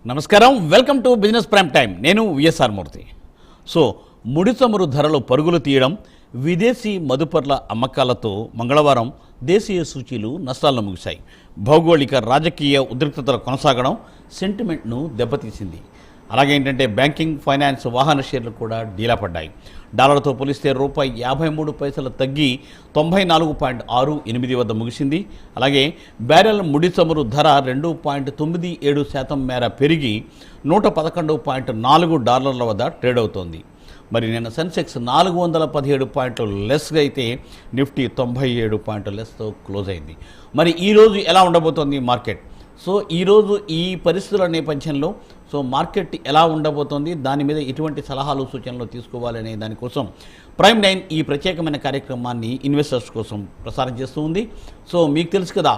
నమస్కారం, welcome to business prime time. నేను VSR మూర్తి. ముడి చమురు ధరలు పరుగులు తీయడం, విదేశీ మదుపర్ల అమ్మకాలతో మంగళవారం దేశీయ సూచీలు నష్టాలను ముగిశాయి. భౌగోళిక రాజకీయ ఉద్రిక్తతలు కొనసాగడం సెంటిమెంట్ను దెబ్బతీసింది. అలాగే ఏంటంటే బ్యాంకింగ్, ఫైనాన్స్, వాహన షేర్లు కూడా డీలా పడ్డాయి. డాలర్తో పోలిస్తే రూపాయి 53 పైసలు తగ్గి 94.68 వద్ద ముగిసింది. అలాగే బ్యారెల్ ముడి చమురు ధర 2.97% మేర పెరిగి $111.4 వద్ద ట్రేడ్ అవుతోంది. మరి నిన్న సెన్సెక్స్ 417 పాయింట్లు లెస్గా అయితే నిఫ్టీ 97 పాయింట్ల లెస్తో క్లోజ్ అయింది. మరి ఈరోజు ఎలా ఉండబోతోంది మార్కెట్? ఈరోజు ఈ పరిస్థితుల నేపథ్యంలో మార్కెట్ ఎలా ఉండబోతోంది, దాని మీద ఎటువంటి సలహాలు సూచనలు తీసుకోవాలనే దానికోసం ప్రైమ్ 9 ఈ ప్రత్యేకమైన కార్యక్రమాన్ని ఇన్వెస్టర్స్ కోసం ప్రసారం చేస్తూ ఉంది. మీకు తెలుసు కదా,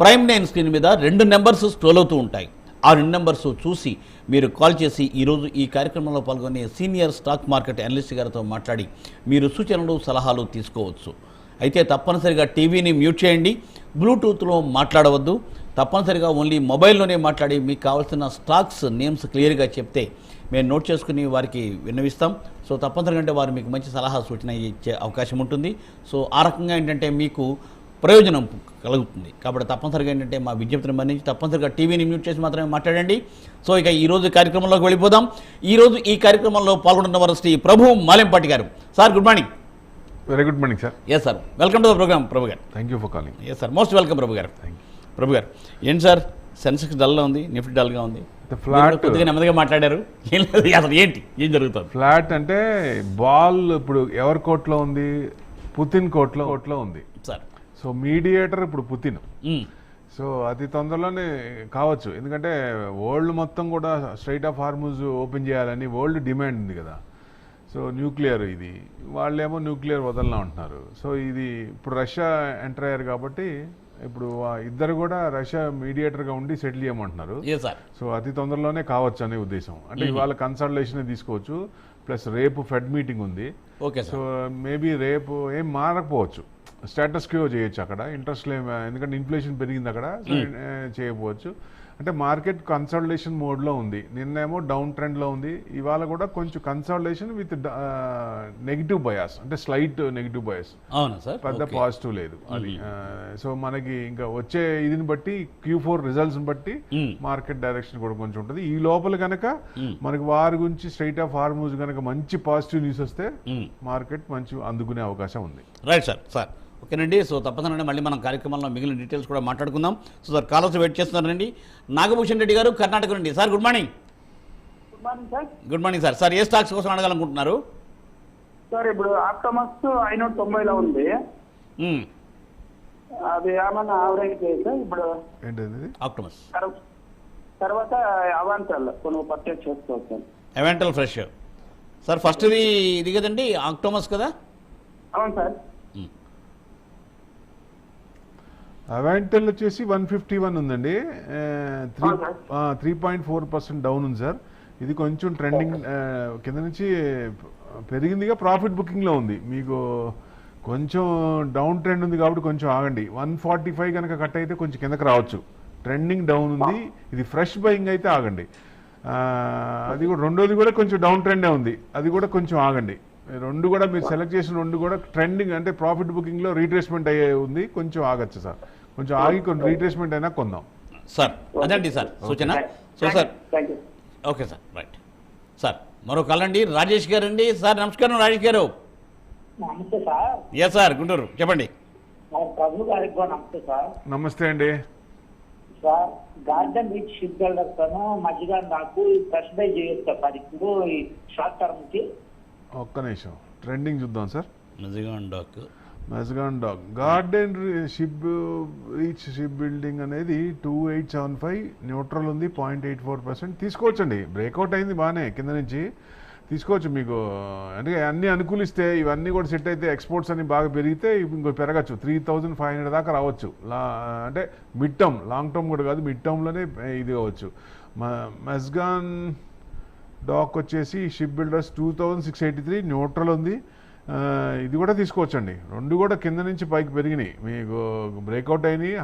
ప్రైమ్ 9 స్క్రీన్ మీద 2 నెంబర్స్ స్క్రోల్ అవుతూ ఉంటాయి. ఆ 2 నెంబర్స్ చూసి మీరు కాల్ చేసి ఈరోజు ఈ కార్యక్రమంలో పాల్గొనే సీనియర్ స్టాక్ మార్కెట్ అనలిస్ట్ గారితో మాట్లాడి మీరు సూచనలు, సలహాలు తీసుకోవచ్చు. అయితే తప్పనిసరిగా టీవీని మ్యూట్ చేయండి, బ్లూటూత్లో మాట్లాడవద్దు. తప్పనిసరిగా ఓన్లీ మొబైల్లోనే మాట్లాడి మీకు కావాల్సిన స్టాక్స్ నేమ్స్ క్లియర్గా చెప్తే మేము నోట్ చేసుకుని వారికి విన్నవిస్తాం. తప్పనిసరిగా అంటే వారు మీకు మంచి సలహా, సూచన ఇచ్చే అవకాశం ఉంటుంది. ఆ రకంగా ఏంటంటే మీకు ప్రయోజనం కలుగుతుంది. కాబట్టి తప్పనిసరిగా ఏంటంటే మా విజ్ఞప్తిని మన్నించి తప్పనిసరిగా టీవీని మ్యూట్ చేసి మాత్రమే మాట్లాడండి. ఇక ఈరోజు కార్యక్రమంలోకి వెళ్ళిపోదాం. ఈరోజు ఈ కార్యక్రమంలో పాల్గొంటున్న వారు శ్రీ ప్రభు మాలెంపాటి గారు. Sir, good morning. Very good morning sir. Yes sir, welcome to the programme Prabhu గారు. Thank you for calling. Yes sir, most welcome Prabhu గారు. ప్రభు గారు, ఏంటి సార్ సెన్సెక్స్ డల్గా ఉంది, నిఫ్టీ డల్గా ఉంది, ఫ్లాట్ కొద్దిగా నెమ్మదిగా మాట్లాడారు. అసలు ఏం జరుగుతుంది? ఫ్లాట్ అంటే బాల్ ఇప్పుడు ఎవరి కోర్టులో ఉంది? పుతిన్ కోర్టులో ఉంది సార్. మీడియేటర్ ఇప్పుడు పుతిన్. అతి తొందరలోనే కావచ్చు, ఎందుకంటే వరల్డ్ మొత్తం కూడా స్ట్రైట్ ఆఫ్ హార్మూజ్ ఓపెన్ చేయాలని వరల్డ్ డిమాండ్ ఉంది కదా. న్యూక్లియర్ ఇది, వాళ్ళేమో న్యూక్లియర్ వదలనా ఉంటున్నారు. ఇది ఇప్పుడు రష్యా ఎంటర్ అయ్యారు కాబట్టి ఇప్పుడు ఇద్దరు కూడా రష్యా మీడియేటర్గా ఉండి సెటిల్ చేయమంటున్నారు. అతి తొందరలోనే కావచ్చు అనే ఉద్దేశం. అంటే ఇవాళ కన్సల్టేషన్ తీసుకోవచ్చు. ప్లస్ రేపు ఫెడ్ మీటింగ్ ఉంది. మేబీ రేపు ఏం మారకపోవచ్చు, స్టేటస్ క్యూ చేయొచ్చు అక్కడ. ఇంట్రెస్ట్ ఎందుకంటే ఇన్ఫ్లేషన్ పెరిగింది అక్కడ, చేయకపోవచ్చు. అంటే మార్కెట్ కన్సల్టేషన్ మోడ్లో ఉంది. నిన్నేమో డౌన్ ట్రెండ్లో ఉంది, ఇవాళ కూడా కొంచెం కన్సల్టేషన్ విత్ నెగిటివ్ బయాస్, అంటే స్లైట్ నెగిటివ్ బయాస్, పెద్ద పాజిటివ్ లేదు అది. మనకి ఇంకా వచ్చే ఇదిని బట్టి Q4 రిజల్ట్స్ బట్టి మార్కెట్ డైరెక్షన్ కూడా కొంచెం ఉంటుంది. ఈ లోపల కనుక మనకి వారి గురించి స్ట్రైట్ ఆఫ్ హార్మూజ్ కనుక మంచి పాజిటివ్ న్యూస్ వస్తే మార్కెట్ మంచి అందుకునే అవకాశం ఉంది. Right sir. ఓకేనండి. తప్పకుండా మళ్ళీ మనం కార్యక్రమంలో మిగిలిన డీటెయిల్స్ కూడా మాట్లాడుకుందాం. సార్, కాలర్స్ వెయిట్ చేస్తున్నారండి. నాగభూషణ్ రెడ్డి గారు, కర్ణాటక నుండి. Sir, good morning. Good morning sir. Sir, ఏ స్టాక్స్ కోసం అడగాలనుకుంటున్నారు? సార్, ఇప్పుడు ఆప్టమస్ 590లో ఉంది. అది ఏమన్నా ఆవరేజ్ సార్ ఇప్పుడు ఆప్టమస్ తర్వాత అవాంటల్ కొన్ని పర్చేస్ చేసుకోవచ్చు. Avantel fresh sir. ఫస్ట్ ఇది కదండి, ఆప్టమస్ కదా? అవును సార్. అవాంటల్ వచ్చేసి 151 ఉందండి. 3.4% డౌన్ ఉంది సార్. ఇది కొంచెం ట్రెండింగ్ కింద నుంచి పెరిగిందిగా, ప్రాఫిట్ బుకింగ్లో ఉంది. మీకు కొంచెం డౌన్ ట్రెండ్ ఉంది కాబట్టి కొంచెం ఆగండి. 145 కనుక కట్ అయితే కొంచెం కిందకి రావచ్చు. ట్రెండింగ్ డౌన్ ఉంది, ఇది ఫ్రెష్ బయింగ్ అయితే ఆగండి. అది కూడా రెండోది కూడా కొంచెం డౌన్ ట్రెండే ఉంది, అది కూడా కొంచెం ఆగండి. రెండు కూడా మీరు సెలెక్ట్ చేసిన రెండు కూడా ట్రెండింగ్, అంటే ప్రాఫిట్ బుకింగ్లో రీట్రేస్మెంట్ అయ్యే ఉంది, కొంచెం ఆగచ్చు సార్. కొంచెం ఆగి కొన్ని రీట్రేస్మెంట్ అయినా కొందాం సార్. అదండి సార్ సూచన. Sir, okay sir, right. Sir, మరో కాల్ అండి, రాజేష్ గారు అండి. సార్, నమస్కారం రాజేష్ గారు. నమస్తే సార్. ఎస్ సార్, గుంటూరు, చెప్పండి. ప్రభు గారికి నమస్తే సార్. నమస్తే అండి. Sir, garden Reach ship builders మధ్యగా నాకు ఫ్రెష్ బై చేయొచ్చు సార్ ఇప్పుడు ఈ షార్ట్ టర్మ్ కి. ఒక్క నిమిషం, ట్రెండింగ్ చూద్దాం sir. Mazagon Dock Garden Reach Shipbuilding అనేది 2875 న్యూట్రల్ ఉంది, 0.84% తీసుకోవచ్చండి. బ్రేక్అవుట్ అయింది బాగానే, కింద నుంచి తీసుకోవచ్చు. మీకు అంటే అన్నీ అనుకూలిస్తే, ఇవన్నీ కూడా సెట్ అయితే, ఎక్స్పోర్ట్స్ అన్ని బాగా పెరిగితే ఇంకో పెరగచ్చు, 3500 దాకా రావచ్చు. అంటే మిడ్ టర్మ్, లాంగ్ టర్మ్ కూడా కాదు, మిడ్ టర్మ్లోనే ఇది కావచ్చు. మెజగాన్ డాక్ వచ్చేసి షిప్ బిల్డర్స్ 2683 న్యూట్రల్ ఉంది. ఇది కూడా తీసుకోవచ్చండి. రెండు కూడా కింద నుంచి పైకి పెరిగినాయి, మీకు బ్రేక్అవుట్ అయినాయి,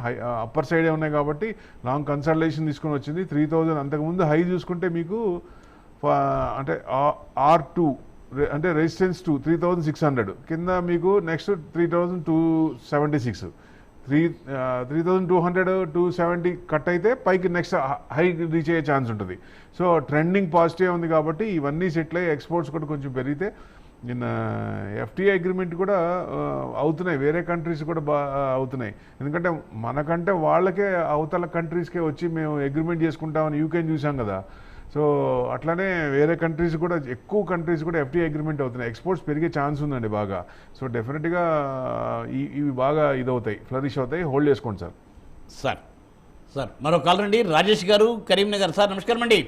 అప్పర్ సైడే ఉన్నాయి కాబట్టి లాంగ్ కన్సల్టేషన్ తీసుకొని వచ్చింది 3000. అంతకుముందు హై చూసుకుంటే మీకు అంటే R2 అంటే రెసిస్టెన్స్ 2 3600, కింద మీకు నెక్స్ట్ 3276, 3200 270 కట్ అయితే పైకి నెక్స్ట్ హై రీచ్ అయ్యే ఛాన్స్ ఉంటుంది. సో ట్రెండింగ్ పాజిటివ్ ఉంది కాబట్టి ఇవన్నీ సెటిల్ అయ్యి ఎక్స్పోర్ట్స్ కూడా కొంచెం పెరిగితే నిన్న FTA అగ్రిమెంట్ కూడా అవుతున్నాయి, వేరే కంట్రీస్ కూడా అవుతున్నాయి. ఎందుకంటే మనకంటే వాళ్ళకే అవతల కంట్రీస్కే వచ్చి మేము అగ్రిమెంట్ చేసుకుంటామని యూకేని చూసాం కదా. సో అట్లానే వేరే కంట్రీస్ కూడా, ఎక్కువ కంట్రీస్ కూడా FTA అగ్రిమెంట్ అవుతున్నాయి, ఎక్స్పోర్ట్స్ పెరిగే ఛాన్స్ ఉందండి బాగా. సో డెఫినెట్గా ఇవి బాగా ఇదవుతాయి, ఫ్లరిష్ అవుతాయి, హోల్డ్ చేసుకోండి సార్. సార్ మరో కాల్ రండి, రాజేష్ గారు కరీంనగర్. సార్ నమస్కారం అండి,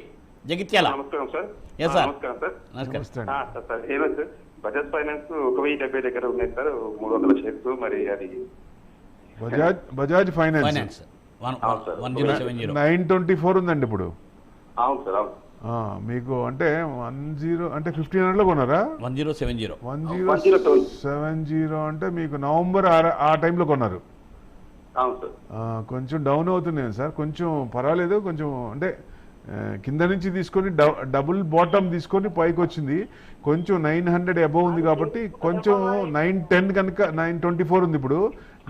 జగిత్యాల. నమస్కారం సార్. Yes sir. నమస్కారం సార్. నమస్కారం సార్ ఏమైంది సార్, బజాజ్ ఫైనాన్స్ 1070 దగ్గర ఉన్నాయి సార్, 300 షేర్స్. మరి అది బజాజ్ ఫైనాన్స్ ఫైనాన్స్ 1070 924 ఉందండి ఇప్పుడు. అవును సార్, అవును. మీకు అంటే 10 అంటే 1500లో కొన్నారా? 1070 1070 అంటే మీకు నవంబర్ ఆ టైంలో కొన్నారు. అవును సార్. కొంచెం డౌన్ అవుతున్నాయి సార్, కొంచెం పర్వాలేదు. కొంచెం అంటే కింద నుంచి తీసుకొని డబుల్ బాటమ్ తీసుకొని పైకి వచ్చింది, కొంచెం 900 అబవ్ ఉంది కాబట్టి కొంచెం 910 కనుక 924 ఉంది ఇప్పుడు,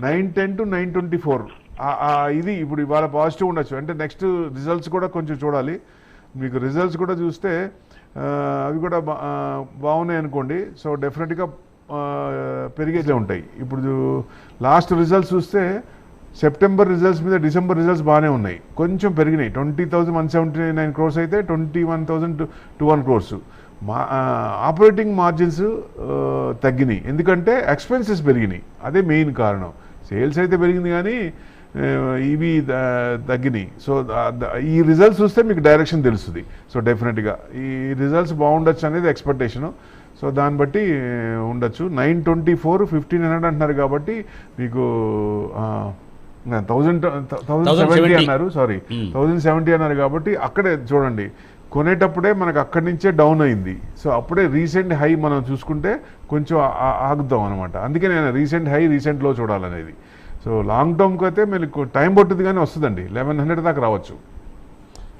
910 to 924 ఇది ఇప్పుడు ఇవాళ పాజిటివ్ ఉండొచ్చు. అంటే నెక్స్ట్ రిజల్ట్స్ కూడా కొంచెం చూడాలి, మీకు రిజల్ట్స్ కూడా చూస్తే అవి కూడా బాగున్నాయి అనుకోండి. సో డెఫినెట్గా పెరిగేట్లే ఉంటాయి. ఇప్పుడు లాస్ట్ రిజల్ట్స్ చూస్తే సెప్టెంబర్ రిజల్ట్స్ మీద డిసెంబర్ రిజల్ట్స్ బాగానే ఉన్నాయి, కొంచెం పెరిగినాయి. 20,179 crores అయితే 21,021 crores. ఆపరేటింగ్ మార్జిన్స్ తగ్గినాయి, ఎందుకంటే ఎక్స్పెన్సెస్ పెరిగినాయి, అదే మెయిన్ కారణం. సేల్స్ అయితే పెరిగింది కానీ ఇవి తగ్గినాయి. సో ఈ రిజల్ట్స్ చూస్తే మీకు డైరెక్షన్ తెలుస్తుంది. సో డెఫినెట్గా ఈ రిజల్ట్స్ బాగుండొచ్చు అనేది ఎక్స్పెక్టేషను. సో దాన్ని బట్టి ఉండొచ్చు. 924 1500 అంటున్నారు కాబట్టి మీకు 1070 అన్నారు, సారీ 1070 అన్నారు కాబట్టి అక్కడే చూడండి, కొనేటప్పుడే మనకు అక్కడి నుంచే డౌన్ అయింది. సో అప్పుడే రీసెంట్ హై మనం చూసుకుంటే కొంచెం ఆగుద్దాం అనమాట. అందుకే నేను రీసెంట్ హై రీసెంట్ లో చూడాలనేది. సో లాంగ్ టర్మ్కి అయితే మీకు టైం పట్టుద్ది కానీ వస్తుందండి, 1100 దాకా రావచ్చు.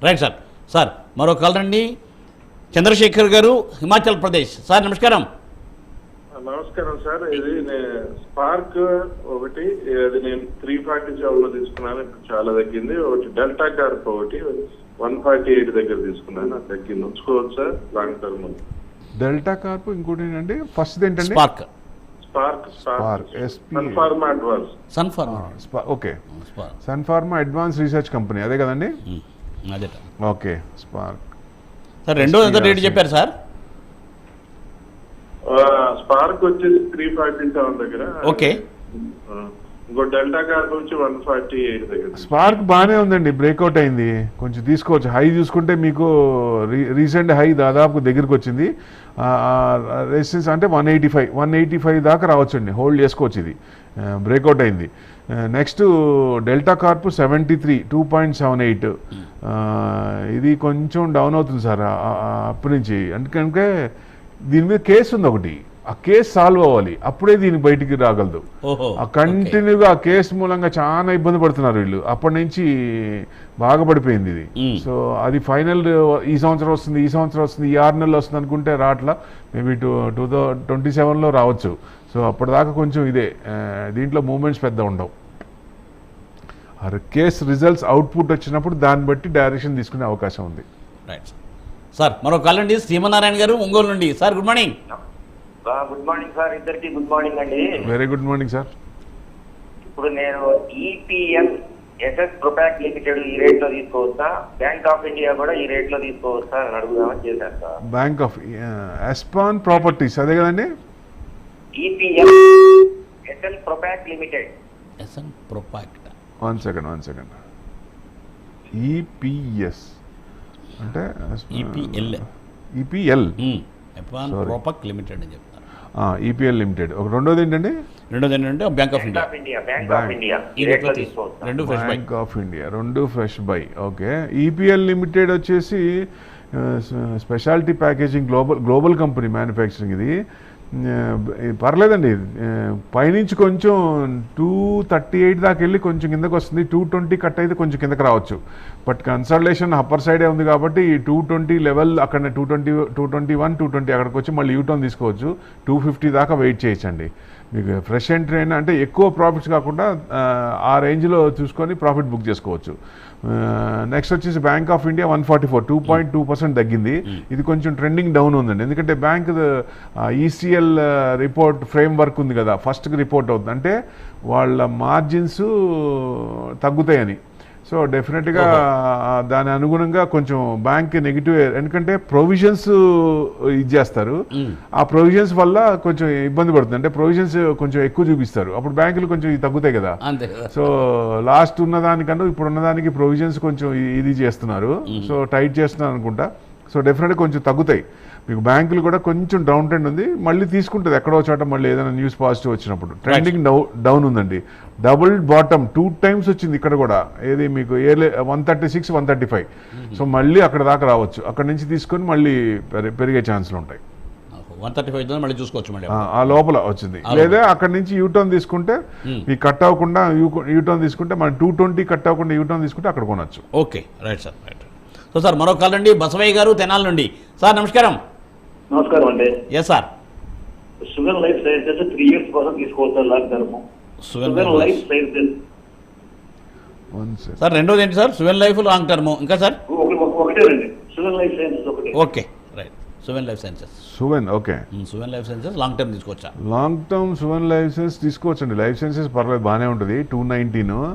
Right sir. సార్ మరో కాల్ రండి, చంద్రశేఖర్ గారు హిమాచల్ ప్రదేశ్. సార్ నమస్కారం. నమస్కారం సార్. ఇది స్పార్క్ ఒకటి, అది నేను 347లో తీసుకున్నాను, ఇప్పుడు చాలా తగ్గింది. ఒకటి డెల్టా కార్ప్ ఒకటి 148 దగ్గర తీసుకున్నాను, అది తగ్గింది. ఉంచుకోవచ్చు sir long term. Delta Corp, ఇంకోటి ఏంటండి ఫస్ట్ ఏంటండి? Spark. Sun Pharma advance. Okay, Sun Pharma advance research company అదే కదండి? అదే. Okay, spark. సార్ రెండో ఎంత రేట్ చెప్పారు సార్? స్పార్క్ వచ్చేసి 347 దగ్గర. ఓకే. ఇంకో డెల్టా కార్ప్ వచ్చి 148 దగ్గర. స్పార్క్ బాగానే ఉందండి, బ్రేక్అవుట్ అయింది, కొంచెం తీసుకోవచ్చు. హై చూసుకుంటే మీకు రీసెంట్ హై దాదాపు దగ్గరికి వచ్చింది. రెసిస్టెన్స్ అంటే 185 దాకా రావచ్చండి, హోల్డ్ చేసుకోవచ్చు. ఇది బ్రేక్అవుట్ అయింది. నెక్స్ట్ డెల్టా కార్ప్ 73 2.78, ఇది కొంచెం డౌన్ అవుతుంది సార్ అప్పటి నుంచి. అందుకనుక దీని మీద కేసు ఉంది ఒకటి, ఆ కేసు సాల్వ్ అవ్వాలి, అప్పుడే దీన్ని బయటికి రాగలదు. ఆ కంటిన్యూగా ఆ కేసు మూలంగా చాలా ఇబ్బంది పడుతున్నారు వీళ్ళు, అప్పటి నుంచి బాగా పడిపోయింది ఇది. సో అది ఫైనల్ ఈ సంవత్సరం వస్తుంది, ఈ 6 నెలలు వస్తుంది అనుకుంటే రాట్లా, మేబీ 2027లో రావచ్చు. సో అప్పటిదాకా కొంచెం ఇదే, దీంట్లో మూమెంట్స్ పెద్ద ఉండవు. కేస్ రిజల్ట్స్ అవుట్పుట్ వచ్చినప్పుడు దాన్ని బట్టి డైరెక్షన్ తీసుకునే అవకాశం ఉంది. Right sir. మరో కాల్ అండి, శ్రీమన్నారాయణ గారు ఒంగోలు నుండి. Sir good morning. Good morning sir, ఇద్దరికి గుడ్ మార్నింగ్ అండి. Very good morning sir. ఇప్పుడు నేను EPL SS ప్రొపాక్ లిమిటెడ్ ఈ రేట్ లో తీసుకోవచ్చా, బ్యాంక్ ఆఫ్ ఇండియా కూడా ఈ రేట్ లో తీసుకోవచ్చా అని అడుగుదామని చేశాను సార్. బ్యాంక్ ఆఫ్ ఎస్పాన్ ప్రాపర్టీస్ అదే కదండి? EPL SL Propack limited. SL Propack. One second. EPS అంటే EPL ప్రొపాక్ లిమిటెడ్ అని చెప్తారు. EPL limited. ఒక రెండోది ఏంటంటే bank of India. Bank of India, రెండు fresh buy. Okay. EPL limited వచ్చేసి speciality packaging global company, manufacturing. ఇది పర్లేదండి, పైనుంచి కొంచెం 238 దాకా వెళ్ళి కొంచెం కిందకు వస్తుంది. 220 కట్ అయితే కొంచెం కిందకి రావచ్చు. బట్ కన్సల్టేషన్ అప్పర్ సైడే ఉంది కాబట్టి ఈ 220 లెవెల్ అక్కడ 221, 220 అక్కడికి వచ్చి మళ్ళీ యూటర్న్ తీసుకోవచ్చు. 250 దాకా వెయిట్ చేయొచ్చండి. మీకు ఫ్రెష్ ఎంట్రీ అయినా అంటే ఎక్కువ ప్రాఫిట్స్ కాకుండా ఆ రేంజ్లో చూసుకొని ప్రాఫిట్ బుక్ చేసుకోవచ్చు. నెక్స్ట్ వచ్చేసి బ్యాంక్ ఆఫ్ ఇండియా 144, 2.2% తగ్గింది. ఇది కొంచెం ట్రెండింగ్ డౌన్ ఉందండి. ఎందుకంటే bank ECL report framework ఉంది కదా, ఫస్ట్కి రిపోర్ట్ అవుతుంది, అంటే వాళ్ళ మార్జిన్స్ తగ్గుతాయని. సో డెఫినెట్గా దాని అనుగుణంగా కొంచెం బ్యాంక్ నెగిటివ్, ఎందుకంటే ప్రొవిజన్స్ ఇచ్చేస్తారు. ఆ ప్రొవిజన్స్ వల్ల కొంచెం ఇబ్బంది పడుతుంది. అంటే ప్రొవిజన్స్ కొంచెం ఎక్కువ చూపిస్తారు, అప్పుడు బ్యాంకులు కొంచెం తగ్గుతాయి కదా. సో లాస్ట్ ఉన్నదానికన్నా ఇప్పుడు ఉన్నదానికి ప్రొవిజన్స్ కొంచెం ఇది చేస్తున్నారు. సో టైట్ చేస్తున్నారు అనుకుంటా. సో డెఫినెట్గా కొంచెం తగ్గుతాయి. మీకు బ్యాంకులు కూడా కొంచెం డౌన్ ట్రెండ్ ఉంది, మళ్ళీ తీసుకుంటుంది ఎక్కడో చోట మళ్ళీ ఏదైనా న్యూస్ పాజిటివ్ వచ్చినప్పుడు. ట్రెండింగ్ డౌన్ ఉందండి. డబుల్ బాటమ్ 2 times వచ్చింది ఇక్కడ కూడా. ఏది మీకు 136, 135. సో మళ్ళీ అక్కడ దాకా రావచ్చు. అక్కడ నుంచి తీసుకొని మళ్ళీ పెరిగే ఛాన్సులు ఉంటాయి. 135 మళ్ళీ చూసుకోవచ్చు మళ్ళీ ఆ లోపల వచ్చింది. లేదా అక్కడ నుంచి యూటర్న్ తీసుకుంటే మీకు కట్ అవ్వకుండా యూటర్న్ తీసుకుంటే మన 220 కట్ అవ్వకుండా యూటర్న్ తీసుకుంటే అక్కడ కొనొచ్చు. Okay, right sir, right. So sir మరో కాల్ అండి, బసవయ్య గారు తెనాల నుండి. సార్ నమస్కారం. నమస్కారం అండి. Yes sir. Suven life sciences 3 years కోసం తీసుకోవచ్చు long term. Suven life sciences sir రెండోది ఏంటి sir? Suven life long term, ఇంకా సార్? ఒకటేనండి, సువెన్ లైఫ్ సైన్సెస్ ఒకటే. Okay, right. Suven life sciences, okay. Suven life sciences long term తీసుకోవచ్చా? Long term Suven life science తీసుకోవచ్చండి. లైఫ్ సైన్సెస్ పర్లేదు, బాగానే ఉంటుంది. 219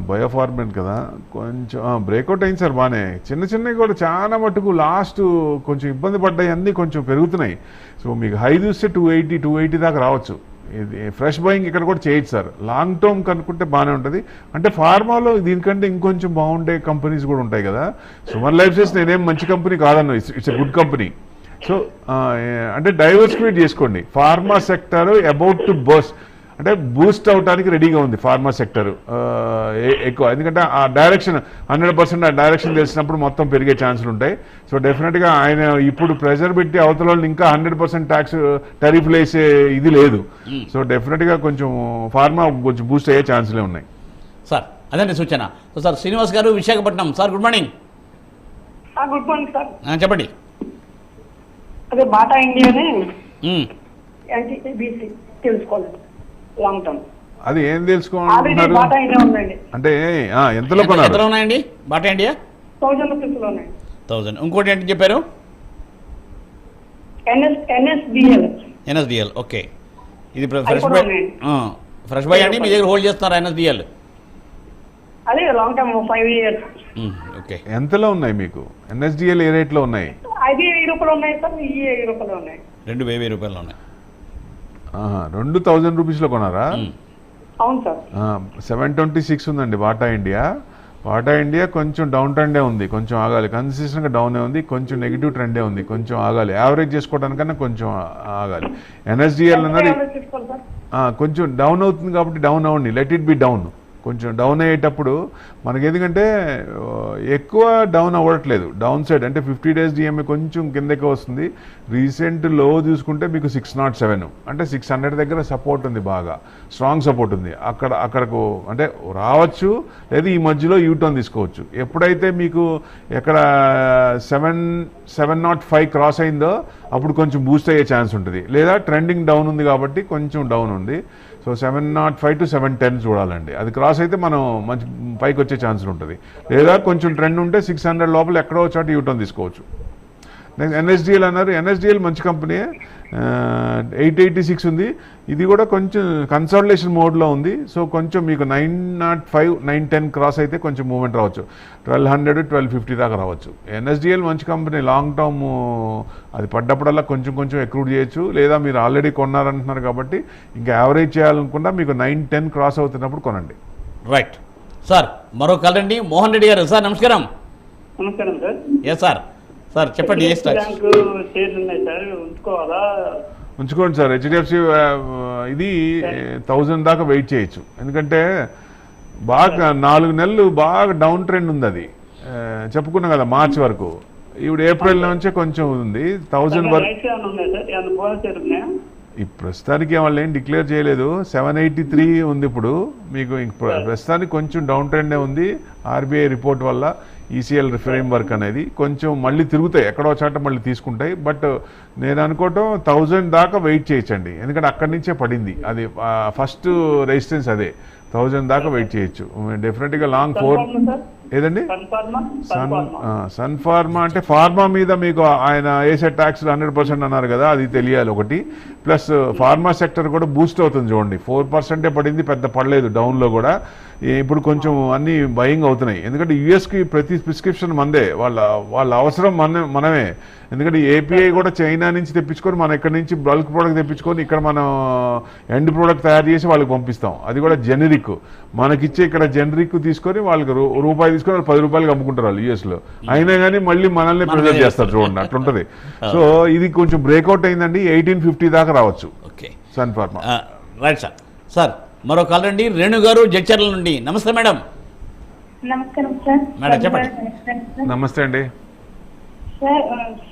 బయోఫార్మెంట్ కదా, కొంచెం బ్రేక్అవుట్ అయింది సార్ బాగానే. చిన్నవి కూడా చాలా మటుకు లాస్ట్ కొంచెం ఇబ్బంది పడ్డాయి, అన్నీ కొంచెం పెరుగుతున్నాయి. సో మీకు హై చూస్తే 280 దాకా రావచ్చు. ఇది ఫ్రెష్ బయింగ్ ఇక్కడ కూడా చేయొచ్చు సార్. లాంగ్ టర్మ్ కనుక్కుంటే బాగానే ఉంటుంది. అంటే ఫార్మాలో దీనికంటే ఇంకొంచెం బాగుండే కంపెనీస్ కూడా ఉంటాయి కదా. సువెన్ లైఫ్ సైన్స్ నేనేం మంచి కంపెనీ కాదన్న, it's a good company. So అంటే డైవర్సిఫికేట్ చేసుకోండి. Pharma sector about to burst, అంటే బూస్ట్ అవడానికి రెడీగా ఉంది ఫార్మా సెక్టర్ ఎక్కువ. ఎందుకంటే ఆ డైరెక్షన్ 100% ఆ డైరెక్షన్ తెలిసినప్పుడు మొత్తం పెరిగే ఛాన్సులు ఉంటాయి. సో డెఫినెట్గా ఆయన ఇప్పుడు ప్రెజర్ పెట్టి అవతల ఇంకా 100% ట్యాక్స్ టరిఫ్లు వేసే ఇది లేదు. సో డెఫినెట్గా కొంచెం ఫార్మా కొంచెం బూస్ట్ అయ్యే ఛాన్సులే ఉన్నాయి సార్. అదే సూచన. సో సార్ శ్రీనివాస్ గారు Visakhapatnam. Sir good morning. Good morning sir. చెప్పండి. అదే బాటా ఇండియాని ఎన్టీబీసీ తెలుసుకోవాలి లాంగ్ టర్మ్. అది ఏం తెలుసుకోవాలనుకుంటున్నారు అంటే ఎంతలో ఎంత ఉన్నాయండి బాటా ఇండియా? 1000 rupees లో ఉన్నాయి. 1000. ఇంకోటి ఏంటి చెప్పారు? ఎన్ఎస్డిఎల్. ఓకే, ఇది ఫ్రెష్ బై అండి, మీ దగ్గర హోల్డ్ చేస్తున్నారు ఎన్ఎస్డిఎల్? అదే లాంగ్ టర్మ్ 5 years. ఓకే, ఎంతలో ఉన్నాయి మీకు ఎన్ఎస్డిఎల్? ఏ రేట్లో ఉన్నాయి? అది 1000 రూపాయలు ఉన్నాయి సార్, ఈ 1000 రూపాయలు ఉన్నాయి. 2000 రూపాయలు ఉన్నాయి. 2000 రూపీస్లో కొనారా? అవును సార్. 726 ఉందండి బాటా ఇండియా. బాటా ఇండియా కొంచెం డౌన్ ట్రెండే ఉంది, కొంచెం ఆగాలి. కన్సిస్టెంట్గా డౌనే ఉంది, కొంచెం నెగిటివ్ ట్రెండే ఉంది, కొంచెం ఆగాలి. యావరేజ్ చేసుకోవడానికన్నా కొంచెం ఆగాలి. ఎన్ఎస్డిఎల్ అన్నది కొంచెం డౌన్ అవుతుంది కాబట్టి డౌన్ అవ్వండి, లెట్ ఇట్ బి డౌన్. కొంచెం డౌన్ అయ్యేటప్పుడు మనకి ఎందుకంటే ఎక్కువ డౌన్ అవ్వట్లేదు, డౌన్ సైడ్ అంటే 50 days డిఎంఏ కొంచెం కిందకి వస్తుంది. రీసెంట్ లో చూసుకుంటే మీకు 607 అంటే 600 దగ్గర సపోర్ట్ ఉంది, బాగా స్ట్రాంగ్ సపోర్ట్ ఉంది. అక్కడకు అంటే రావచ్చు, లేదా ఈ మధ్యలో యూటర్న్ తీసుకోవచ్చు. ఎప్పుడైతే మీకు ఎక్కడ 705 క్రాస్ అయిందో అప్పుడు కొంచెం బూస్ట్ అయ్యే ఛాన్స్ ఉంటుంది. లేదా ట్రెండింగ్ డౌన్ ఉంది కాబట్టి కొంచెం డౌన్ ఉంది. సో 705 to 710 చూడాలండి. అది క్రాస్ అయితే మనం మంచి పైకి వచ్చే ఛాన్సులు ఉంటుంది. లేదా కొంచెం ట్రెండ్ ఉంటే 600 లోపల ఎక్కడో చోట యూటర్న్ తీసుకోవచ్చు. నెక్స్ట్ ఎన్ఎస్డిఎల్ అన్నారు. ఎన్ఎస్డిఎల్ మంచి కంపెనీ, 886 ఉంది. ఇది కూడా కొంచెం కన్సాలిడేషన్ మోడ్లో ఉంది. సో కొంచెం మీకు 905, 910 క్రాస్ అయితే కొంచెం మూవ్మెంట్ రావచ్చు. 1200, 1250 దాకా రావచ్చు. ఎన్ఎస్డిఎల్ మంచి కంపెనీ, లాంగ్ టర్మ్ అది పడ్డప్పుడల్లా కొంచెం ఎక్రూడ్ చేయొచ్చు. లేదా మీరు ఆల్రెడీ కొన్నారంటున్నారు కాబట్టి ఇంకా యావరేజ్ చేయాలనుకున్నా మీకు 910 క్రాస్ అవుతున్నప్పుడు కొనండి. Right sir. మరో కాల్ అండి, మోహన్ రెడ్డి గారు. సార్ నమస్కారం. నమస్కారం సార్. Yes sir. సార్ చెప్పండి. ఉంచుకోండి సార్. హెచ్డిఎఫ్సి ఇది 1000 దాకా వెయిట్ చేయొచ్చు. ఎందుకంటే బాగా 4 నెలలు బాగా డౌన్ ట్రెండ్ ఉంది. అది చెప్పుకున్నాం కదా, మార్చ్ వరకు ఇప్పుడు ఏప్రిల్ నుంచే కొంచెం ఉంది 1000 వరకు. రైట్స్ ఏమైనా ఉన్నాయి సార్, ఏమైనా బోనస్ జరుగుతున్నాయా? ఈ ప్రస్తుతానికి వాళ్ళు ఏం డిక్లేర్ చేయలేదు. 783 ఉంది ఇప్పుడు మీకు. ప్రస్తుతానికి కొంచెం డౌన్ ట్రెండే ఉంది ఆర్బీఐ రిపోర్ట్ వల్ల. ఈసీఎల్ ఫ్రేమ్ వర్క్ అనేది కొంచెం మళ్ళీ తిరుగుతాయి, ఎక్కడో చోట మళ్ళీ తీసుకుంటాయి. బట్ నేను అనుకోవటం 1000 దాకా వెయిట్ చేయొచ్చండి, ఎందుకంటే అక్కడి నుంచే పడింది అది. ఫస్ట్ రెసిస్టెన్స్ అదే 1000 దాకా వెయిట్ చేయొచ్చు డెఫినెట్గా. లాంగ్ 4 ఏదండి సన్ ఫార్మా అంటే ఫార్మా మీద మీకు ఆయన వేసే ట్యాక్స్ 100% అన్నారు కదా, అది తెలియాలి ఒకటి. ప్లస్ ఫార్మా సెక్టర్ కూడా బూస్ట్ అవుతుంది చూడండి. 4% పడింది, పెద్ద పడలేదు డౌన్లో కూడా. ఇప్పుడు కొంచెం అన్ని బయింగ్ అవుతున్నాయి, ఎందుకంటే యుఎస్కి ప్రతి ప్రిస్క్రిప్షన్ మందే, వాళ్ళ అవసరం మనమే. ఎందుకంటే ఏపీఐ కూడా చైనా నుంచి తెప్పించుకొని మనం ఇక్కడ నుంచి బల్క్ ప్రోడక్ట్ తెప్పించుకొని ఇక్కడ మనం ఎండ్ ప్రోడక్ట్ తయారు చేసి వాళ్ళకి పంపిస్తాం. అది కూడా జెనరిక్. మనకిచ్చే ఇక్కడ జెనరిక్ తీసుకొని వాళ్ళకి రూపాయి తీసుకొని వాళ్ళు 10 రూపాయలకి అమ్ముకుంటారు వాళ్ళు యుఎస్లో. అయినా కానీ మళ్ళీ మనల్ని ప్రెజర్ చేస్తారు చూడండి, అట్లుంటది. సో ఇది కొంచెం బ్రేక్అవుట్ అయిందండి, 1850 దాకా రావచ్చు Sun Pharma. Right sir. Sir మరో కాల్ అండి, రేణు గారు జడ్చర్ల నుండి. నమస్తే మేడం. నమస్కారం సార్. మేడం చెప్పండి. నమస్తే అండి. Sir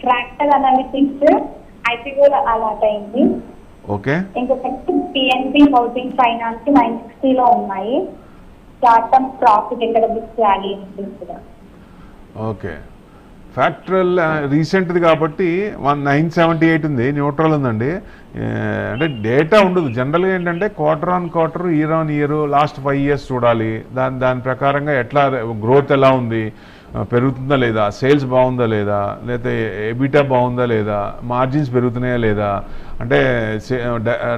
Fractal Analytics IPO allot అయింది. ఓకే. ఇంకొకటి పిఎన్బి హౌసింగ్ ఫైనాన్స్ 960లో ఉన్నాయి. షార్ట్ టర్మ్ ప్రాఫిట్ ఎక్కడ బుక్ చేయాలి ఉంటుంది. ఓకే. ఫ్యాక్టరల్ రీసెంట్ది కాబట్టి 978 ఉంది, న్యూట్రల్ ఉందండి. అంటే డేటా ఉండదు జనరల్గా. ఏంటంటే quarter on quarter, year on year, last 5 years చూడాలి. దాని ప్రకారంగా ఎట్లా గ్రోత్ ఎలా ఉంది, పెరుగుతుందా లేదా, సేల్స్ బాగుందా లేదా, లేకపోతే ఎబిటా బాగుందా లేదా, మార్జిన్స్ పెరుగుతున్నాయా లేదా, అంటే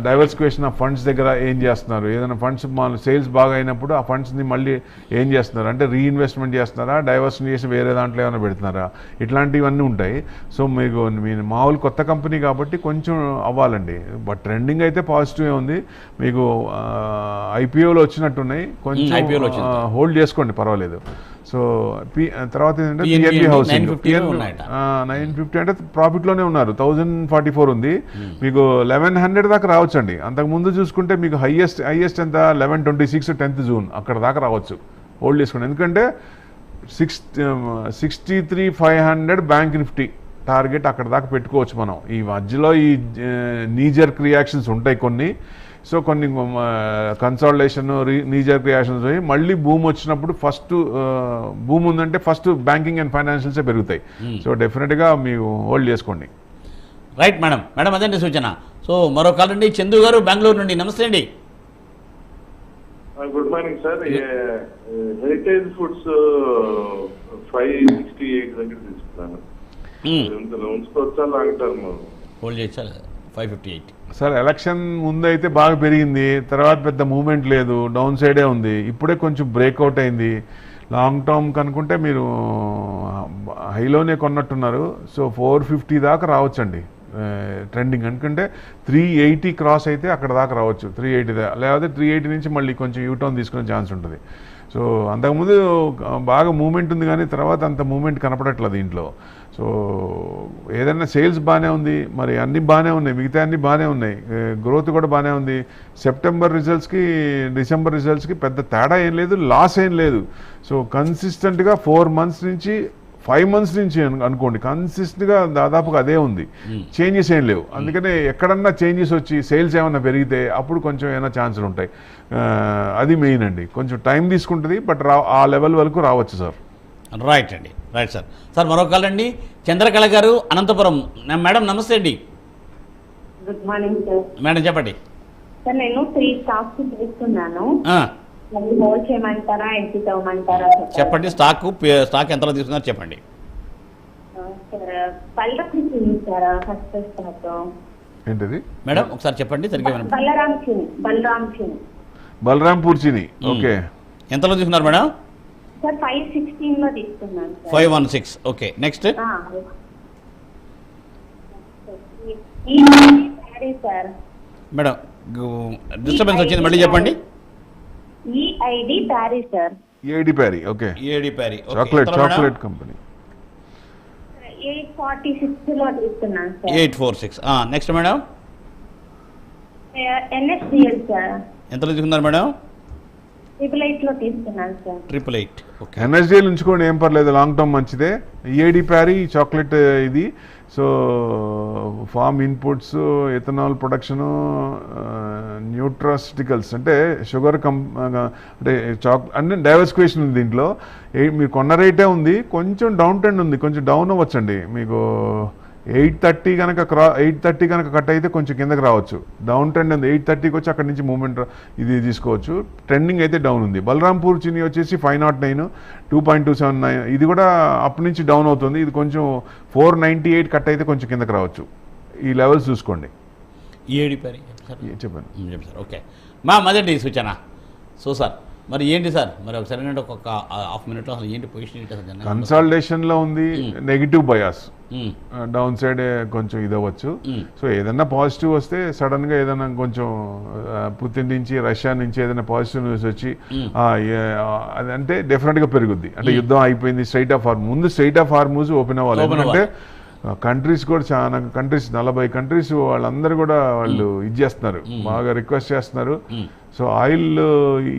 డైవర్సిఫికేషన్ ఆఫ్ ఫండ్స్ దగ్గర ఏం చేస్తున్నారు, ఏదైనా ఫండ్స్ సేల్స్ బాగా అయినప్పుడు ఆ ఫండ్స్ని మళ్ళీ ఏం చేస్తున్నారు, అంటే రీఇన్వెస్ట్మెంట్ చేస్తున్నారా, డైవర్షన్ చేసి వేరే దాంట్లో ఏమైనా పెడుతున్నారా, ఇట్లాంటివన్నీ ఉంటాయి. సో మీకు మీ మామూలు కొత్త కంపెనీ కాబట్టి కొంచెం అవ్వాలండి. బట్ ట్రెండింగ్ అయితే పాజిటివ్ ఉంది. మీకు ఐపీఓలో వచ్చినట్టున్నాయి, కొంచెం హోల్డ్ చేసుకోండి, పర్వాలేదు. సో తర్వాత ఏంటంటే పిఎన్బి హౌసింగ్ 950 అంటే ప్రాఫిట్లోనే ఉన్నారు. 1044 ఉంది, మీకు 1100 దాకా రావచ్చండి. అంతకుముందు చూసుకుంటే మీకు హైయెస్ట్ ఎంత 1126 10th June అక్కడ దాకా రావచ్చు. హోల్డ్ చేసుకోండి, ఎందుకంటే 63,500 బ్యాంక్ నిఫ్టీ టార్గెట్ అక్కడ దాకా పెట్టుకోవచ్చు మనం. ఈ మధ్యలో ఈ నీజర్క్ రియాక్షన్స్ ఉంటాయి కొన్ని. సో కొన్ని కన్సాలిడేషన్, నీజర్ రియాక్షన్స్ అయ్యి మళ్ళీ బూమ్ వచ్చినప్పుడు ఫస్ట్ బూమ్ ఉందంటే ఫస్ట్ బ్యాంకింగ్ అండ్ ఫైనాన్షియల్సే పెరుగుతాయి. సో డెఫినెట్గా మీరు హోల్డ్ చేసుకోండి. Right madam. మేడం అదండి సూచన. సో మరో కాల్ అండి, చందు గారు బెంగళూరు నుండి. నమస్తే అండి. Good morning sir. Heritage foods 568 దగ్గర తీసుకున్నాను. ఉంచుకోవచ్చా లాంగ్ టర్మ్ హోల్డ్ చేయొచ్చా? 558 సార్ ఎలక్షన్ ముందు అయితే బాగా పెరిగింది, తర్వాత పెద్ద మూమెంట్ లేదు, డౌన్ సైడే ఉంది. ఇప్పుడే కొంచెం బ్రేక్అవుట్ అయింది. లాంగ్ టర్మ్ కనుకుంటే మీరు హైలోనే కొన్నట్టున్నారు. సో 450 దాకా రావచ్చండి ట్రెండింగ్. ఎందుకంటే 380 క్రాస్ అయితే అక్కడ దాకా రావచ్చు, 380 లేకపోతే 380 నుంచి మళ్ళీ కొంచెం యూటర్న్ తీసుకునే ఛాన్స్ ఉంటుంది. సో అంతకుముందు బాగా మూమెంట్ ఉంది, కానీ తర్వాత అంత మూమెంట్ కనపడట్లేదు దీంట్లో. సో ఏదైనా సేల్స్ బాగానే ఉంది, మరి అన్నీ బాగానే ఉన్నాయి, మిగతా అన్నీ బాగానే ఉన్నాయి, గ్రోత్ కూడా బాగానే ఉంది. సెప్టెంబర్ రిజల్ట్స్కి డిసెంబర్ రిజల్ట్స్కి పెద్ద తేడా ఏం లేదు, లాస్ ఏం లేదు. సో కన్సిస్టెంట్గా 4 months నుంచి 5 months నుంచి అనుకోండి, కన్సిస్టెంట్గా దాదాపుగా అదే ఉంది, చేంజెస్ ఏం లేవు. అందుకనే ఎక్కడన్నా చేంజెస్ వచ్చి సేల్స్ ఏమైనా పెరిగితే అప్పుడు కొంచెం ఏమైనా ఛాన్సులు ఉంటాయి. అది మెయిన్ అండి. కొంచెం టైం తీసుకుంటుంది, బట్ ఆ లెవెల్ వరకు రావచ్చు సార్. రైట్ అండి. Right sir. సార్ మరో కాల్ అండి, చంద్రకళ గారు అనంతపురం. మేడం నమస్తే అండి. Good morning sir. మేడం చెప్పండి. సార్ నేను 3 స్టాక్స్ తీసుకున్నాను, హోల్డ్ చేయమంటారా, ఎగ్జిట్ అవ్వమంటారా? చెప్పండి. స్టాక్ ఎంతలో తీసుకున్నారు చెప్పండి. Sir Balram sir first stock ఏంటిది మేడం ఒకసారి చెప్పండి. సరిగ్గా బలరాంపూర్ చిని. ఓకే. ఎంతలో తీసుకున్నారు మేడం? సార్ 516లో తీసుకున్నాను. 516. ఓకే. నెక్స్ట్ మేడం డిస్టర్బెన్స్ వచ్చింది, మళ్ళీ చెప్పండి. EID Parry sir. EID Parry. Okay. EID Parry chocolate company. 846లో తీసుకున్నాను sir. 846. Next madam NSDL sir. ఎంతలో తీసుకున్నారు మేడం? ట్రిపుల్ లో తీసుకున్నాను సార్. 888. ఓకే. ఎన్ఎస్డిఎల్ ఉంచుకోండి, ఏం పర్లేదు, లాంగ్ టర్మ్ మంచిదే. ఈఏడి ప్యారీ చాక్లెట్ ఇది. So farm inputs, ethanol production, nutraceuticals అంటే షుగర్ అంటే అన్ని డైవర్సిఫికేషన్ ఉంది దీంట్లో. మీరు కొన్న రేటే ఉంది, కొంచెం డౌన్ ట్రెండ్ ఉంది, కొంచెం డౌన్ అవ్వచ్చండి. మీకు 830 కనుక కట్ అయితే కొంచెం కిందకి రావచ్చు. డౌన్ ట్రెండ్ ఉంది, 830కి వచ్చి అక్కడి నుంచి మూవ్మెంట్ ఇది తీసుకోవచ్చు. ట్రెండింగ్ అయితే డౌన్ ఉంది. బలరాంపూర్ చిని వచ్చేసి 509, 2.279, ఇది కూడా అప్పటి నుంచి డౌన్ అవుతుంది. ఇది కొంచెం 498 కట్ అయితే కొంచెం కిందకి రావచ్చు. ఈ లెవెల్స్ చూసుకోండి. ఈఏడి ప్యారీ చెప్పండి. సార్. ఓకే అదండి సూచన. సో సార్ మరి ఏంటి సార్, మరి ఒకసారి ఒక హాఫ్ మినిట్లో అసలు ఏంటి పొజిషన్ ఏంటి అసలు? కన్సాలిడేషన్లో ఉంది, నెగిటివ్ బయాస్, డౌన్ సైడ్ కొంచెం ఇదవచ్చు. సో ఏదన్నా పాజిటివ్ వస్తే సడన్గా ఏదైనా కొంచెం పుతిన్ నుంచి రష్యా నుంచి ఏదైనా పాజిటివ్ న్యూస్ వచ్చి అదంటే డెఫినెట్గా పెరుగుద్ది. అంటే యుద్ధం అయిపోయింది, స్ట్రైట్ ఆఫ్ హార్మూజ్, ముందు స్ట్రైట్ ఆఫ్ హార్మూజ్ ఓపెన్ అవ్వాలి. ఎందుకంటే కంట్రీస్ కూడా చాలా కంట్రీస్, 40 కంట్రీస్ వాళ్ళందరూ కూడా వాళ్ళు ఇది చేస్తున్నారు, బాగా రిక్వెస్ట్ చేస్తున్నారు. సో ఆయిల్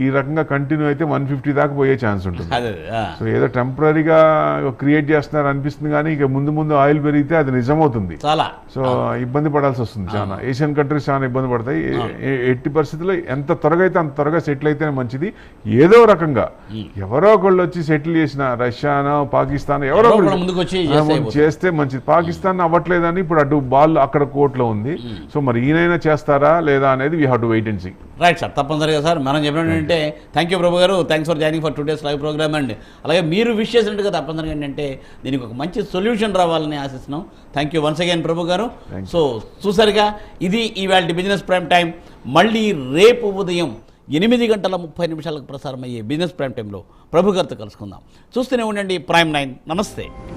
ఈ రకంగా కంటిన్యూ అయితే 150 దాకా పోయే ఛాన్స్ ఉంటుంది. సో ఏదో టెంపరీగా క్రియేట్ చేస్తున్నారు అనిపిస్తుంది, కానీ ఇక ముందు ముందు ఆయిల్ పెరిగితే అది నిజమవుతుంది. సో ఇబ్బంది పడాల్సి వస్తుంది చాలా. ఏషియన్ కంట్రీస్ చాలా ఇబ్బంది పడతాయి. ఎట్టి పరిస్థితుల్లో ఎంత త్వరగా అయితే అంత త్వరగా సెటిల్ అయితేనే మంచిది. ఏదో రకంగా ఎవరో ఒకళ్ళు వచ్చి సెటిల్ చేసిన, రష్యానో పాకిస్తాన్ ఎవరో ఒకళ్ళు చేస్తే మంచిది. పాకిస్తాన్ అవ్వట్లేదని ఇప్పుడు అటు బాల్ అక్కడ కోర్టులో ఉంది. సో మరి ఈయనైనా చేస్తారా లేదా అనేది we have to wait and see. Right sir, తప్పనిసరిగా సార్. మనం చెప్పినట్టు ఏంటంటే థ్యాంక్ యూ ప్రభు గారు, thanks for joining for today's live programme. And అలాగే మీరు విష్ చేసినట్టుగా తప్పనిసరిగా ఏంటంటే దీనికి ఒక మంచి సొల్యూషన్ రావాలని ఆశిస్తున్నాం. థ్యాంక్ యూ వన్స్ అగైన్ ప్రభు గారు. సో చూసారుగా, ఇది ఇవాళ బిజినెస్ ప్రైమ్ టైం. మళ్ళీ రేపు ఉదయం 8:30 ప్రసారం అయ్యే బిజినెస్ ప్రైమ్ టైంలో ప్రభు గారితో కలుసుకుందాం. చూస్తూనే ఉండండి ప్రైమ్ 9. నమస్తే.